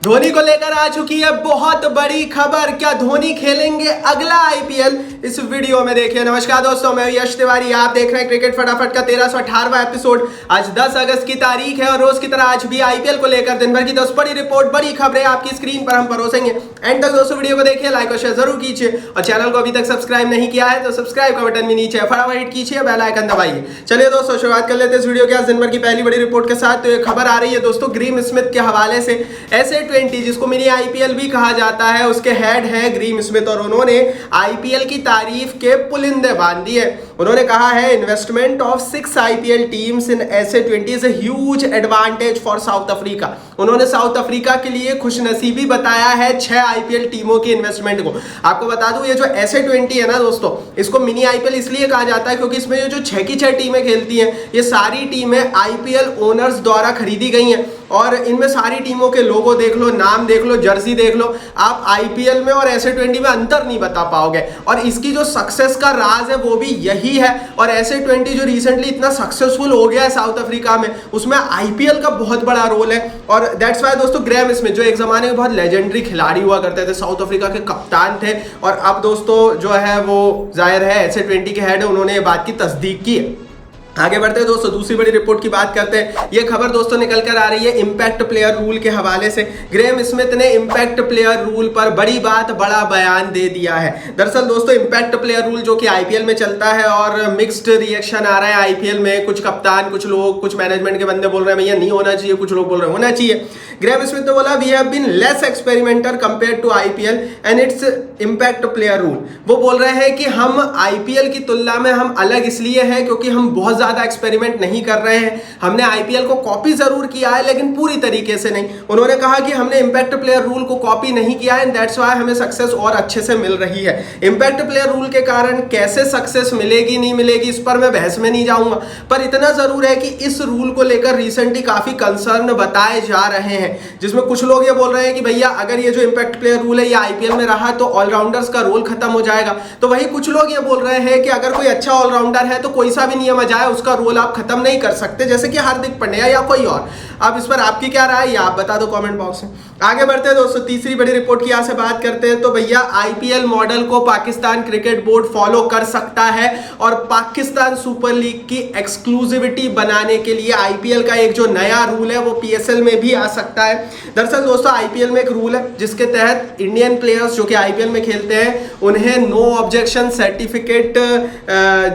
धोनी को लेकर आ चुकी है बहुत बड़ी खबर। क्या धोनी खेलेंगे अगला आईपीएल? इस वीडियो में देखिए। नमस्कार दोस्तों, मैं यश तिवारी, आप देख रहे हैं क्रिकेट फटाफट का 1318वां एपिसोड। आज 10 अगस्त की तारीख है और रोज की तरह आज भी आईपीएल को लेकर दिन भर की 10 बड़ी रिपोर्ट, बड़ी खबरें आपकी स्क्रीन पर हम परोसेंगे। एंड तक दोस्तों वीडियो को देखिए, लाइक और शेयर जरूर कीजिए और चैनल को अभी तक सब्सक्राइब नहीं किया है तो सब्सक्राइब का बटन भी नीचे है, फटाफट हिट कीजिए, बेल आइकन दबाइए। चलिए दोस्तों शुरुआत कर लेते हैं इस वीडियो के आज दिन भर की पहली बड़ी रिपोर्ट के साथ। तो ये खबर आ रही है दोस्तों ग्रीम स्मिथ के हवाले से। SA20 जिसको मिनी आईपीएल भी कहा जाता है, उसके हेड है ग्रीम स्मिथ और उन्होंने आईपीएल की तारीफ के पुलिंदे बांध दिए। उन्होंने कहा है investment of 6 IPL teams in SA20 is a huge advantage for south Africa. उन्होंने साउथ अफ्रीका के लिए खुशनसीबी बताया है 6 आईपीएल टीमों की इन्वेस्टमेंट को। आपको बता दूं ये जो SA20 है ना दोस्तों, इसको मिनी आईपीएल इसलिए कहा जाता है क्योंकि इसमें जो 6 की 6 टीमें खेलती हैं, ये सारी टीमें आईपीएल ओनर्स द्वारा खरीदी गई हैं और इनमें सारी टीमों के लोगो देख लो, नाम देख लो, जर्सी देख लो। आप आईपीएल में और SA20 में अंतर नहीं बता पाओगे। और इसकी जो सक्सेस का राज है वो भी यही है। और SA20 जो रिसेंटली इतना सक्सेसफुल हो गया है साउथ अफ्रीका में, उसमें आईपीएल का बहुत बड़ा रोल है। और दैट्स वाई दोस्तों ग्रैम स्मिथ जो एक जमाने में बहुत लेजेंडरी खिलाड़ी हुआ करते थे, साउथ अफ्रीका के कप्तान थे और अब दोस्तों जो है वो जाहिर है SA20 के हेड है, उन्होंने ये बात की तस्दीक की है। आगे बढ़ते हैं दोस्तों, दूसरी बड़ी रिपोर्ट की बात करते हैं। ये खबर दोस्तों निकल कर आ रही है इंपैक्ट प्लेयर रूल के हवाले से। ग्रैम स्मिथ ने इंपैक्ट प्लेयर रूल पर बड़ी बात, बड़ा बयान दे दिया है। दरअसल दोस्तों इंपैक्ट प्लेयर रूल जो कि आईपीएल में चलता है और मिक्स्ड रिएक्शन आ रहा है आईपीएल में। कुछ कप्तान, कुछ लोग, कुछ मैनेजमेंट के बंदे बोल रहे हैं भैया नहीं होना चाहिए, कुछ लोग बोल रहे हैं होना चाहिए। ग्रैम स्मिथ ने बोला we have been less experimental compare to IPL and its impact player rule. वो बोल रहे हैं कि हम आईपीएल की तुलना में हम अलग इसलिए हैं क्योंकि हम बहुत ज्यादा एक्सपेरिमेंट नहीं कर रहे हैं। हमने आईपीएल को कॉपी जरूर किया है लेकिन पूरी तरीके से नहीं। उन्होंने कहा कि हमने इंपैक्ट प्लेयर रूल को कॉपी नहीं किया है एंड दैट्स व्हाई हमें सक्सेस और अच्छे से मिल रही है। इंपैक्ट प्लेयर रूल के कारण कैसे सक्सेस मिलेगी नहीं मिलेगी इस पर मैं बहस में नहीं जाऊंगा, पर इतना जरूर है कि इस रूल को लेकर रिसेंटली काफी कंसर्न बताए जा रहे हैं, जिसमें कुछ लोग ये बोल रहे हैं कि भैया अगर ये जो इंपैक्ट प्लेयर रूल है ये आईपीएल में रहा तो ऑलराउंडर्स का रोल खत्म हो जाएगा। तो वही कुछ लोग ये बोल रहे हैं कि अगर कोई अच्छा ऑलराउंडर है तो कोई सा भी नियम आ जाए उसका रोल आप खत्म नहीं कर सकते, जैसे कि हार्दिक पांड्या या कोई और। अब इस पर आपकी क्या राय है आप बता दो कमेंट बॉक्स में। आगे बढ़ते हैं दोस्तों, तीसरी बड़ी रिपोर्ट की यहां से बात करते हैं। तो भैया आईपीएल मॉडल को पाकिस्तान क्रिकेट बोर्ड फॉलो कर सकता है और पाकिस्तान सुपर लीग की एक्सक्लूसिविटी बनाने के लिए आईपीएल का एक जो नया रूल है वो पीएसएल में भी आ सकता है। दरअसल दोस्तों आईपीएल में एक रूल है जिसके तहत इंडियन प्लेयर्स जो कि आईपीएल में खेलते हैं उन्हें नो ऑब्जेक्शन सर्टिफिकेट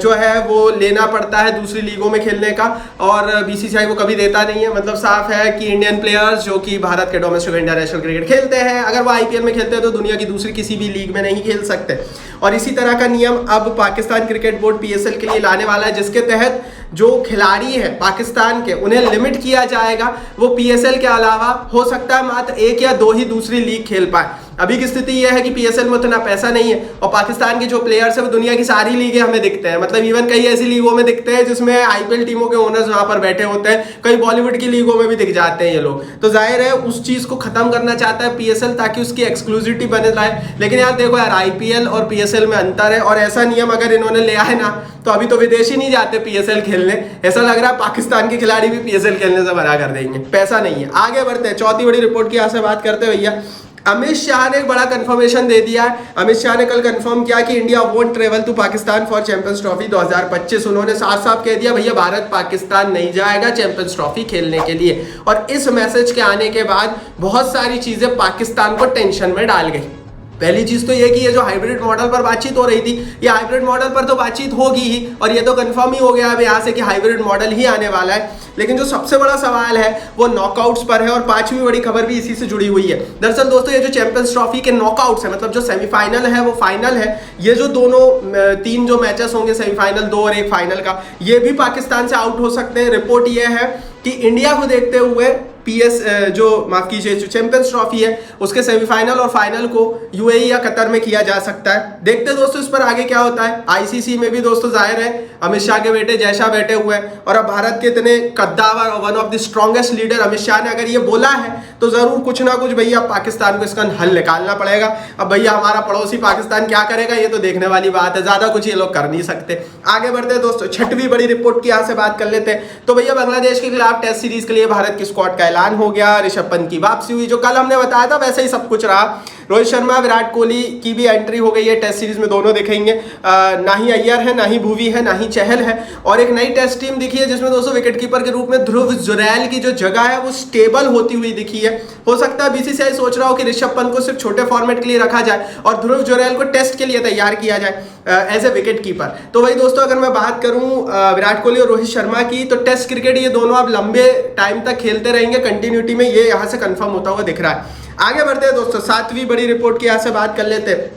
जो है वो लेना पड़ता है दूसरी लीगों में खेलने का, और बीसीसीआई वो कभी देता नहीं है। मतलब साफ है कि इंडियन प्लेयर्स जो कि भारत के डोमेस्टिक इंटरनेशनल क्रिकेट खेलते हैं, अगर वो आईपीएल में खेलते हैं तो दुनिया की दूसरी किसी भी लीग में नहीं खेल सकते। और इसी तरह का नियम अब पाकिस्तान क्रिकेट बोर्ड पीएसएल के लिए लाने वाला है, जिसके तहत जो खिलाड़ी है पाकिस्तान के उन्हें लिमिट किया जाएगा। वो पीएसएल के अलावा हो सकता है मात्र 1 या 2 ही दूसरी लीग खेल पाए। अभी की स्थिति यह है कि पीएसएल में उतना पैसा नहीं है और पाकिस्तान के जो प्लेयर्स है वो दुनिया की सारी लीगें हमें दिखते हैं। मतलब इवन कई ऐसी लीगों में दिखते हैं जिसमें आईपीएल टीमों के ओनर्स वहां पर बैठे होते हैं, कई बॉलीवुड की लीगों में भी दिख जाते हैं ये लोग। तो जाहिर है उस चीज को खत्म करना चाहता है पीएसएल ताकि उसकी एक्सक्लूसिविटी बने लाए। लेकिन यार देखो यार आईपीएल और पीएसएल में अंतर है और ऐसा नियम अगर इन्होंने लिया है ना तो अभी तो विदेशी नहीं जाते पीएसएल खेलने। ऐसा लग रहा है पाकिस्तान के खिलाड़ी भी पीएसएल खेलने से मना कर देंगे, पैसा नहीं है। आगे बढ़ते हैं, चौथी बड़ी रिपोर्ट की यहां से बात करते हैं भैया। अमित शाह ने एक बड़ा कंफर्मेशन दे दिया है। अमित शाह ने कल कंफर्म किया कि India won't travel to Pakistan for Champions Trophy 2025। उन्होंने साफ साफ कह दिया भैया भारत पाकिस्तान नहीं जाएगा चैंपियंस ट्रॉफी खेलने के लिए। और इस मैसेज के आने के बाद बहुत सारी चीजें पाकिस्तान को टेंशन में डाल गई। पहली चीज तो ये कि ये जो हाइब्रिड मॉडल पर बातचीत हो रही थी, ये हाइब्रिड मॉडल पर तो बातचीत होगी ही और ये तो कंफर्म ही हो गया अब यहाँ से कि हाइब्रिड मॉडल ही आने वाला है। लेकिन जो सबसे बड़ा सवाल है वो नॉकआउट्स पर है और पांचवी बड़ी खबर भी इसी से जुड़ी हुई है। दरअसल दोस्तों ये जो चैंपियंस ट्रॉफी के नॉकआउट्स है, मतलब जो सेमीफाइनल है वो फाइनल है, ये जो दोनों 3 जो मैचेस होंगे सेमीफाइनल 2 और 1 फाइनल का, ये भी पाकिस्तान से आउट हो सकते हैं। रिपोर्ट ये है कि इंडिया को देखते हुए माफ कीजिए जो चैंपियंस ट्रॉफी है उसके सेमीफाइनल और फाइनल को यूएई या कतर में किया जा सकता है। देखते दोस्तों इस पर आगे क्या होता है। आईसीसी में भी दोस्तों जाहिर है अमित शाह के बेटे जय शाह बैठे हुए हैं और अब भारत के इतने कद्दावर और one of the strongest leader Amit Shah ने अगर ये बोला है तो जरूर कुछ ना कुछ भैया पाकिस्तान को इसका हल निकालना पड़ेगा। अब भैया हमारा पड़ोसी पाकिस्तान क्या करेगा ये तो देखने वाली बात है, ज्यादा कुछ ये लोग कर नहीं सकते। आगे बढ़ते हैं दोस्तों, छठवीं बड़ी रिपोर्ट की यहां से बात कर लेते हैं। तो भैया बांग्लादेश के खिलाफ टेस्ट सीरीज के लिए भारत की स्क्वाड का ऐलान हो गया, ऋषभ पंत की वापसी हुई, जो कल हमने बताया था वैसे ही सब कुछ रहा। रोहित शर्मा, विराट कोहली की भी एंट्री हो गई है टेस्ट सीरीज में, दोनों दिखेंगे। ना ही अय्यर है, ना ही भुवी है, ना ही चहल है, और एक नई टेस्ट टीम दिखी है जिसमें दोस्तों विकेटकीपर के रूप में ध्रुव जुरैल की जो जगह है वो स्टेबल होती हुई दिखी है। हो सकता है बीसीसीआई सोच रहा हो कि ऋषभ पंत को सिर्फ छोटे फॉर्मेट के लिए रखा जाए और ध्रुव जुरैल को टेस्ट के लिए तैयार किया जाए एज ए विकेट कीपर। तो वही दोस्तों, अगर मैं बात करूं विराट कोहली और रोहित शर्मा की, तो टेस्ट क्रिकेट ये दोनों अब लंबे टाइम तक खेलते रहेंगे कंटिन्यूटी में, ये यहां से कंफर्म होता हुआ दिख रहा है। आगे बढ़ते हैं दोस्तों, 7वीं बड़ी रिपोर्ट की यहां से बात कर लेते हैं।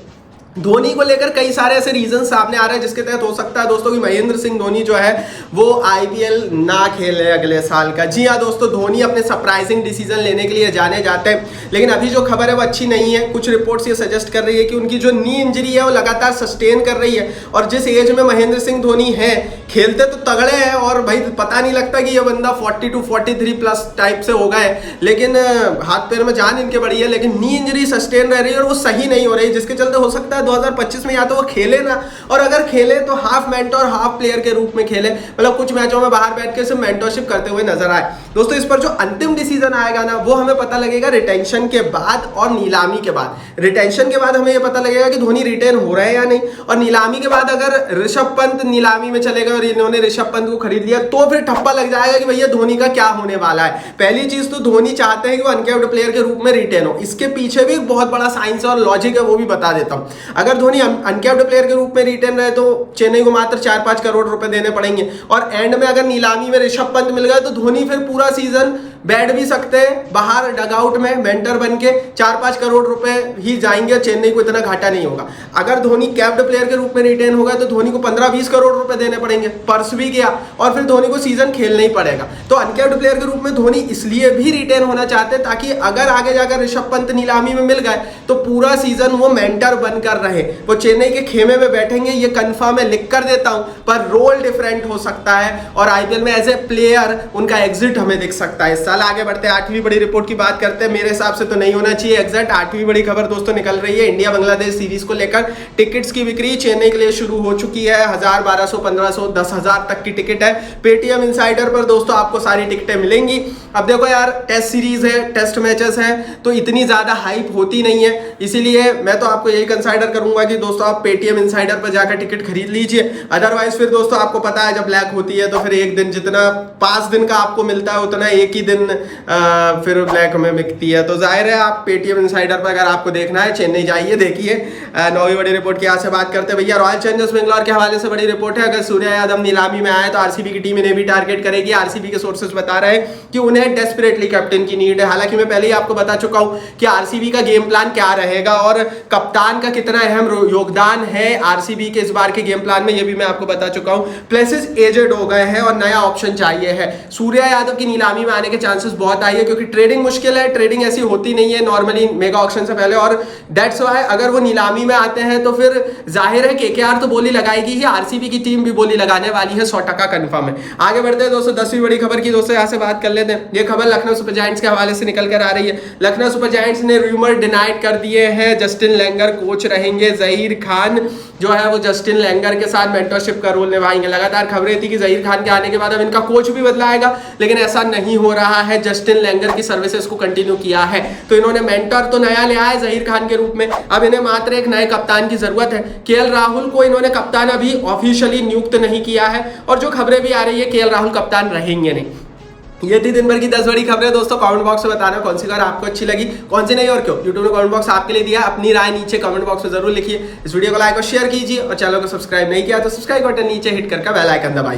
धोनी को लेकर कई सारे ऐसे रीजन सामने आ रहे हैं जिसके तहत हो सकता है दोस्तों कि महेंद्र सिंह धोनी जो है वो आईपीएल ना खेले अगले साल का। जी हाँ दोस्तों, धोनी अपने सरप्राइजिंग डिसीजन लेने के लिए जाने जाते हैं, लेकिन अभी जो खबर है वो अच्छी नहीं है। कुछ रिपोर्ट्स ये सजेस्ट कर रही है कि उनकी जो नी इंजरी है वो लगातार सस्टेन कर रही है, और जिस एज में महेंद्र सिंह धोनी है, खेलते तो तगड़े हैं और भाई पता नहीं लगता कि ये बंदा 40 to 43 प्लस टाइप से हो गए, लेकिन हाथ पैर में जान इनके बड़ी है, लेकिन नी इंजरी सस्टेन रह रही है और वो सही नहीं हो रही, जिसके चलते हो सकता है 2025 में या तो वो खेले ना, और अगर खेले तो हाफ मेंटोर हाफ प्लेयर के रूप में खेले, मतलब कुछ मैचों में बाहर बैठ के सिर्फ मेंटरशिप करते हुए नजर आए। दोस्तों इस पर जो अंतिम डिसीजन आएगा ना वो हमें पता लगेगा रिटेंशन के बाद और नीलामी के बाद। रिटेंशन के बाद हमें यह पता लगेगा कि धोनी रिटेन हो रहे हैं या नहीं, और नीलामी के बाद अगर ऋषभ पंत नीलामी में चले गए और इन्होंने ऋषभ पंत को खरीद लिया तो फिर ठप्पा लग जाएगा कि भैया धोनी का क्या होने वाला है। पहली चीज तो धोनी चाहते हैं कि वो अनकैप्ड प्लेयर के रूप में रिटेन हो, इसके पीछे भी एक बहुत बड़ा साइंस और लॉजिक है, वो भी बता देता हूं। अगर धोनी अनकैप्ड प्लेयर के रूप में रिटेन रहे तो चेन्नई को मात्र 4-5 करोड़ रुपए देने पड़ेंगे, और एंड में अगर नीलामी में ऋषभ पंत मिल गए तो धोनी फिर पूरा सीजन बैठ भी सकते हैं बाहर डगआउट में मेंटर बन के, 4-5 करोड़ रुपए ही जाएंगे, चेन्नई को इतना घाटा नहीं होगा। अगर धोनी कैप्ड प्लेयर के रूप में रिटेन होगा तो धोनी को 15-20 करोड़ रुपए देने पड़ेंगे, पर्स भी गया, और फिर धोनी को सीजन खेलना ही पड़ेगा। तो अनकैप्ड प्लेयर के रूप में धोनी इसलिए भी रिटेन होना चाहते हैं ताकि अगर आगे जाकर ऋषभ पंत नीलामी में मिल गए तो पूरा सीजन वो मेंटर बनकर रहे, वो चेन्नई के खेमे में बैठेंगे, ये कंफर्म है, लिख कर देता हूं, पर रोल डिफरेंट हो सकता है और आईपीएल में एज ए प्लेयर उनका एग्जिट हमें दिख सकता है। साल आगे बढ़ते हैं, 8वीं बड़ी रिपोर्ट की बात करते हैं। मेरे हिसाब से तो नहीं होना चाहिए एग्जैक्ट। 8वीं बड़ी खबर दोस्तों निकल रही है इंडिया बांग्लादेश सीरीज को लेकर। टिकट्स की बिक्री चेन्नई के लिए शुरू हो चुकी है, 1000, 1200, 1500, 10,000 तक की टिकट है। पेटीएम इनसाइडर पर दोस्तों आपको सारी टिकटें मिलेंगी। अब देखो यार, टेस्ट सीरीज है, टेस्ट मैचेस हैं, तो इतनी ज्यादा हाइप होती नहीं है, इसीलिए मैं तो आपको यही कंसाइडर करूंगा कि दोस्तों आप पेटीएम इनसाइडर पर जाकर टिकट खरीद लीजिए। अदरवाइज फिर दोस्तों आपको पता है जब ब्लैक होती है तो फिर एक दिन जितना 5 दिन का आपको मिलता है उतना एक ही दिन फिर ब्लैक में बिकती है। तो जाहिर है आप पेटीएम इनसाइडर पर अगर आपको देखना है चेन्नई जाइए, देखिए। 9वीं बड़ी रिपोर्ट की यहाँ से बात करते हैं भैया, रॉयल चैलेंजर्स बेंगलोर के हवाले से बड़ी रिपोर्ट है। अगर सूर्या यादव नीलामी में आए तो आरसीबी की टीम इन्हें भी टारगेट करेगी। आरसीबी के सोर्सेज बता रहे हैं कि उन्हें डेस्परेटली कैप्टन की नीड है। हालांकि मैं पहले ही आपको बता चुका हूं कि आरसीबी का गेम प्लान क्या रहेगा और कप्तान का कितना अहम योगदान है आरसीबी के इस बार के गेम प्लान में, ये भी मैं आपको बता चुका हूं। प्लेसेस एजेड हो गए हैं और नया ऑप्शन चाहिए है। सूर्या यादव की नीलामी में आने के चांसेस बहुत हाई है क्योंकि ट्रेडिंग मुश्किल है, ट्रेडिंग ऐसी होती नहीं है नॉर्मली मेगा ऑक्शन से पहले, और दैट्स व्हाई अगर वो नीलामी में आते हैं तो फिर जाहिर है केकेआर तो बोली लगाएगी ही, आरसीबी की टीम भी बोली लगाने वाली है, 100% कंफर्म है। आगे बढ़ते हैं दोस्तों, 10वीं बड़ी खबर की दोस्तों यहां से बात कर लेते हैं। ये खबर लखनऊ सुपर जायंट्स के हवाले से निकल कर आ रही है। लखनऊ सुपर जायंट्स ने रूमर डिनाइड कर दिए हैं, जस्टिन लैंगर कोच रहेंगे। जहीर खान जो है वो जस्टिन लैंगर के साथ मेंटरशिप का रोल निभाएंगे। लगातार खबरें थी कि जहीर खान के आने के बाद अब इनका कोच भी बदलाएगा, लेकिन ऐसा नहीं हो रहा है। जस्टिन लैंगर की सर्विसेज को कंटिन्यू किया है, तो इन्होंने मेंटर तो नया लिया है जहीर खान के रूप में। अब इन्हें मात्र एक नए कप्तान की जरूरत है। केएल राहुल को इन्होंने कप्तान अभी ऑफिशियली नियुक्त नहीं किया है, और जो खबरें भी आ रही है केएल राहुल कप्तान रहेंगे नहीं। ये थी दिन भर की 10 बड़ी खबरें दोस्तों। कमेंट बॉक्स में बताना कौन सी खबर आपको अच्छी लगी, कौन सी नहीं और क्यों। यूट्यूब ने कमेंट बॉक्स आपके लिए दिया, अपनी राय नीचे कमेंट बॉक्स में जरूर लिखिए। इस वीडियो को लाइक और शेयर कीजिए, और चैनल को सब्सक्राइब नहीं किया तो सब्सक्राइब बटन नीचे हिट करके बेल आइकन दबाइए।